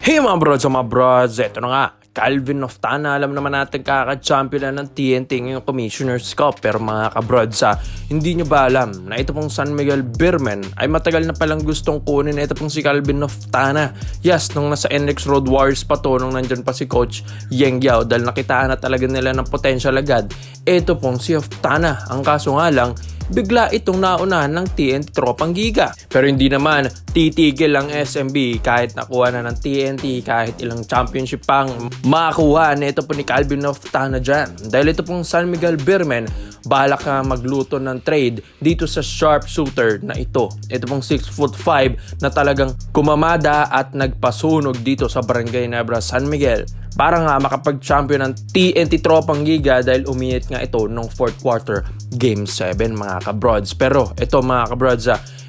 Hey mga brods, eto na nga, Calvin Oftana, alam naman natin kaka-champion na ng TNT ngayong Commissioner's Cup. Pero mga kabrods, hindi nyo ba alam na ito pong San Miguel Beermen ay matagal na palang gustong kunin ito pong si Calvin Oftana. Yes, nung nasa NX Road Warriors pa to, nung nandyan pa si Coach Yeng Yao, dahil nakitaan na talaga nila ng potential agad, ito pong si Oftana. Ang kaso nga lang, bigla itong naunahan ng TNT Tropang Giga. Pero hindi naman titigil ang SMB kahit nakuha na ng TNT, kahit ilang championship pang makakuha na ito po ni Calvin Oftana dyan. Dahil ito pong San Miguel Beermen, balak na magluto ng trade dito sa sharpshooter na ito. Ito pong 6'5" na talagang kumamada at nagpasunog dito sa Barangay Nebra, San Miguel, para nga makapag-champion ng TNT Tropang Giga dahil uminit nga ito nung 4th quarter Game 7 mga kabrods. Pero ito mga kabrods,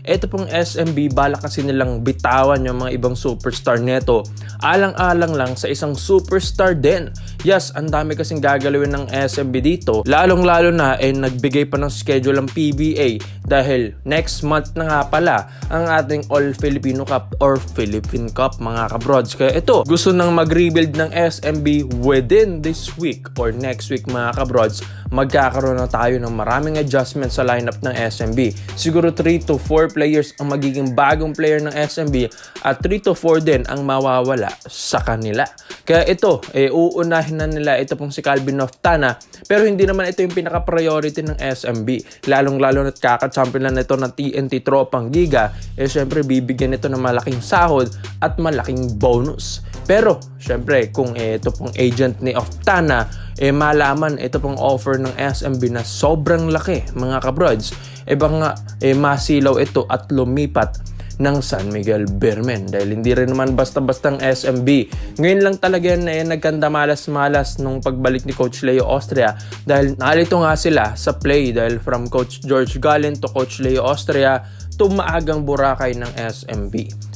ito pong SMB, balak kasi nilang bitawan yung mga ibang superstar neto. Alang-alang lang sa isang superstar din. Yes, ang dami kasing gagalawin ng SMB dito. Lalong-lalo na nagbigay pa ng schedule ang PBA dahil next month na nga pala ang ating All-Filipino Cup or Philippine Cup mga kabrods. Kaya ito, gusto nang mag-rebuild ng SMB within this week or next week mga kabrods. Magkakaroon na tayo ng maraming adjustments sa lineup ng SMB. Siguro 3 to 4 players ang magiging bagong player ng SMB at 3 to 4 din ang mawawala sa kanila. Kaya ito, uunahin na nila ito pong si Calvin Oftana, pero hindi naman ito yung pinaka-priority ng SMB. Lalong-lalo na't kaka-champion na ito ng TNT Tropang Giga, syempre bibigyan ito ng malaking sahod at malaking bonus. Pero syempre kung ito pong agent ni Oftana, malaman ito pong offer ng SMB na sobrang laki mga kabrods, baka masilaw ito at lumipat ng San Miguel Beermen dahil hindi rin naman basta-bastang SMB. Ngayon lang talaga nagkanda malas-malas nung pagbalik ni Coach Leo Austria dahil nalito nga sila sa play dahil from Coach George Gallen to Coach Leo Austria to maagang Boracay ng SMB.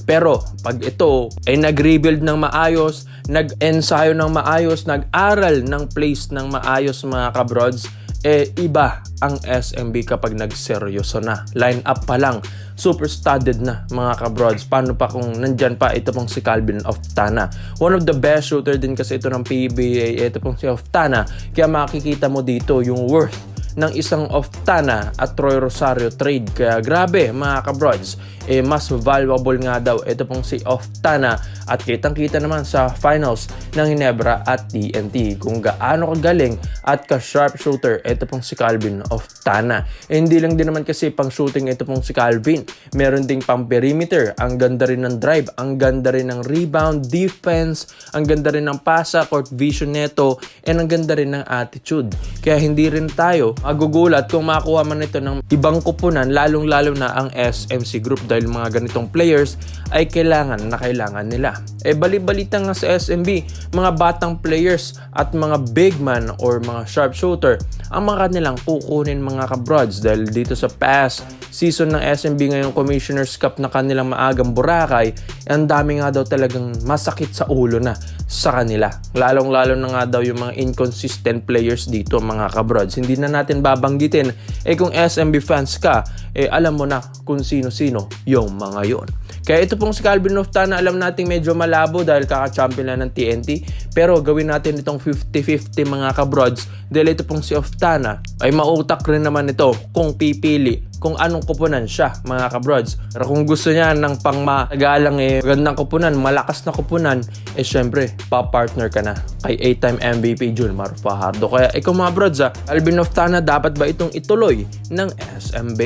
Pero pag ito ay nag-rebuild ng maayos, nag-ensayo ng maayos, nag-aral ng plays ng maayos mga kabrods, iba ang SMB kapag nagseryoso na. Line up pa lang, super studded na mga kabrods. Paano pa kung nandyan pa ito pong si Calvin Oftana. One of the best shooter din kasi ito ng PBA, ito pong si Oftana. Kaya makikita mo dito yung worth ng isang Oftana at Troy Rosario trade. Kaya grabe mga kabrods, mas valuable nga daw ito pong si Oftana at kitang-kita naman sa finals ng Ginebra at TNT kung gaano kagaling at ka-sharpshooter ito pong si Calvin Oftana. Hindi lang din naman kasi pang shooting ito pong si Calvin, meron ding pang perimeter, ang ganda rin ng drive, ang ganda rin ng rebound, defense, ang ganda rin ng pasa, court vision neto, and ang ganda rin ng attitude. Kaya hindi rin tayo magugulat kung makakuha man ito ng ibang kupunan, lalong-lalo na ang SMC Group dahil mga ganitong players ay kailangan nila. Bali-balita nga sa SMB, mga batang players at mga big man or mga sharpshooter ang mga kanilang kukunin mga kabrods dahil dito sa past season ng SMB ngayong Commissioner's Cup na kanilang maagang Boracay, ang dami nga daw talagang masakit sa ulo na sa kanila. Lalong-lalo na nga daw yung mga inconsistent players dito mga kabrods. Hindi na natin babanggitin, kung SMB fans ka, alam mo na kung sino-sino yung mga yon. Kaya ito pong si Calvin Oftana, alam nating medyo malabo dahil kaka-champion na ng TNT, pero gawin natin itong 50-50 mga kabrods dahil ito pong si Oftana ay mautak rin naman ito kung pipili kung anong kupunan siya mga kabrods. Pero kung gusto niya ng pang matagalang magandang kupunan, malakas na kupunan, syempre pa-partner ka na kay 8-time MVP Julmar Fajardo. Kaya ikaw mga brods, Calvin Oftana, dapat ba itong ituloy ng SMB?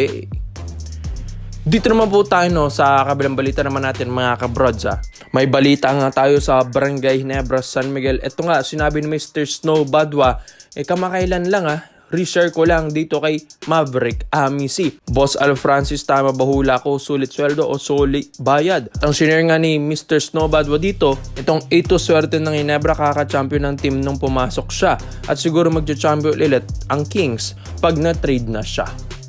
Dito naman po tayo sa kabilang balita naman natin mga kabrods. May balita nga tayo sa Barangay Nebra, San Miguel. Ito nga, sinabi ni Mr. Snow Badwa, kamakailan lang reshare ko lang dito kay Maverick Amisi. Boss Al Francis, tama ba hula ko, sulit sweldo o sulit bayad? Ang sinare nga ni Mr. Snow Badwa dito, itong ito swerte ng Ginebra, kaka-champion ng team nung pumasok siya. At siguro magja-champion ulit ang Kings pag na-trade na siya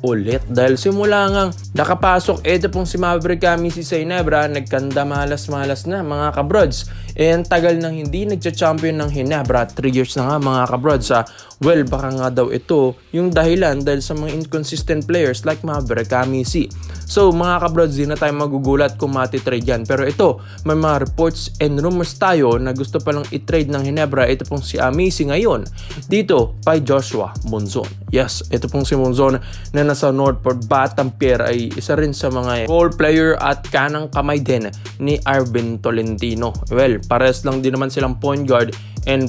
ulit. Dahil simula nga nakapasok ito pong si Maverick Amisi sa Ginebra, nagkanda malas-malas na mga kabrods. Ang tagal nang hindi nagcha-champion ng Ginebra, 3 years na nga mga kabrods. Well, baka nga daw ito yung dahilan dahil sa mga inconsistent players like Maverick Amisi. So mga kabrods, di na tayo magugulat kung matitrade yan. Pero ito, may mga reports and rumors tayo na gusto palang i-trade ng Ginebra. Ito pong si Amisi ngayon dito kay Joshua Monzon. Yes, ito pong si Monzon na nasa Northport Batampier ay isa rin sa mga role player at kanang kamay din ni Arvin Tolentino. Well, pares lang din naman silang point guard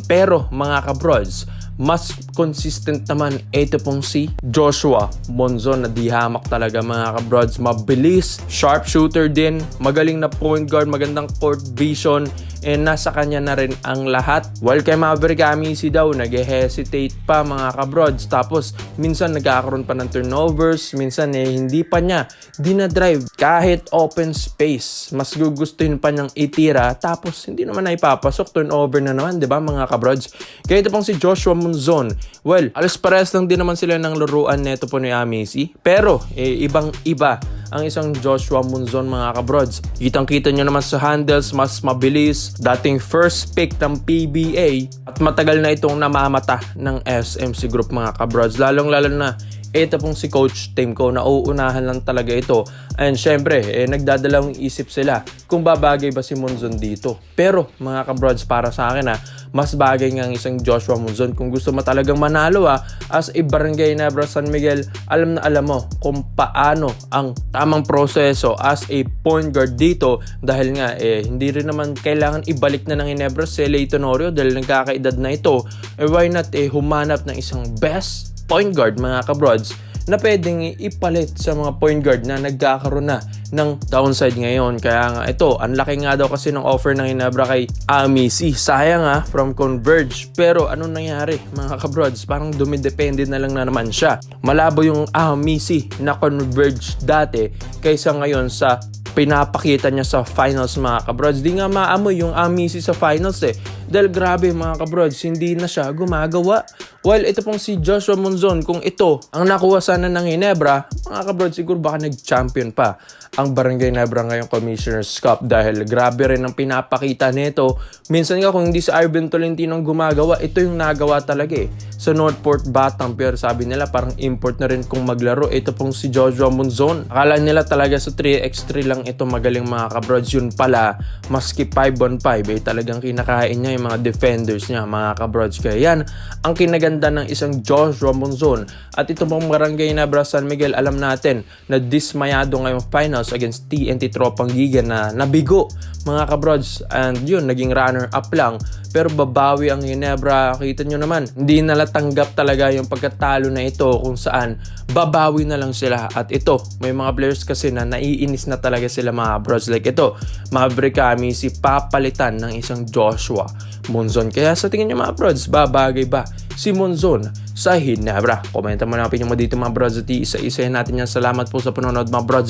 pero mga kabrods, mas consistent naman ito pong si Joshua Monzon na di hamak talaga mga kabrods. Mabilis, sharpshooter din, magaling na point guard, magandang court vision, nasa kanya na rin ang lahat. While kay Maverick Amisi daw, nag-hesitate pa mga kabrods. Tapos minsan nagkakaroon pa ng turnovers, minsan hindi pa niya dinadrive kahit open space. Mas gugustuhin pa niyang itira, tapos hindi naman na ipapasok, turnover na naman, 'di ba mga kabrods? Kaya ito pong si Joshua Monzon, well, alas pares lang din naman sila ng laruan neto po ni Amisi, pero ibang-iba ang isang Joshua Monzon mga kabrods. Kitang-kita nyo naman sa handles, mas mabilis, dating first pick ng PBA at matagal na itong namamata ng SMC Group mga kabrods. Lalong-lalo na ito pong si Coach Timko, na uunahan lang talaga ito. And syempre, nagdadalawang isip sila kung babagay ba si Monzon dito. Pero mga kabrods, para sa akin mas bagay nga ang isang Joshua Monzon. Kung gusto mo talagang manalo as a Barangay Ginebra San Miguel, alam na alam mo kung paano ang tamang proseso as a point guard dito. Dahil nga hindi rin naman kailangan ibalik na ng Ginebra si Ley Tenorio dahil nagkakaedad na ito. Why not humanap ng isang best point guard mga kabrods na pwedeng ipalit sa mga point guard na nagkakaroon na ng downside ngayon. Kaya nga ito, ang laki nga daw kasi ng offer ng Ginebra kay Amisi. Sayang from Converge. Pero anong nangyari mga kabrods? Parang dumidepende na lang na naman siya. Malabo yung Amisi na Converge dati kaysa ngayon sa pinapakita niya sa finals mga kabrods. Di nga maamoy yung Amisi sa finals dahil grabe mga kabrods, hindi na siya gumagawa. While ito pong si Joshua Monzon, kung ito ang nakuha sana ng Ginebra, mga kabrods, siguro baka nag-champion pa ang Barangay Ginebra ngayong Commissioner's Cup dahil grabe rin ang pinapakita nito. Minsan nga kung hindi si Arvin Tolentino ang gumagawa, ito yung nagawa talaga sa Northport Batampier. Sabi nila parang import na rin kung maglaro. Ito pong si Joshua Monzon. Akala nila talaga sa 3x3 lang ito magaling mga kabrods. Yun pala, maski 5-on-5 talagang kinakain niya yung mga defenders niya mga kabrods. Kaya yan ang kinaganda ng isang Joshua Monzon. At ito pong Barangay Ginebra San Miguel, alam natin na dismayado ngayong finals against TNT Tropang Giga na nabigo mga kabrods. And yun, naging runner-up lang. Pero babawi ang Ginebra. Kita nyo naman, hindi nalatanggap talaga yung pagkatalo na ito kung saan babawi na lang sila. At ito, may mga players kasi na naiinis na talaga sila mga bros. Like ito, Maverick Amisi papalitan ng isang Joshua Monzon. Kaya sa tingin nyo mga bros, babagay ba si Monzon sa Ginebra? Komenta mo na ang opinion mo dito mga bros. At isa-isahin natin yan. Salamat po sa panonood mga bros.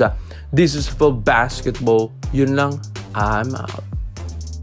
This is Full Basketball. Yun lang. I'm out.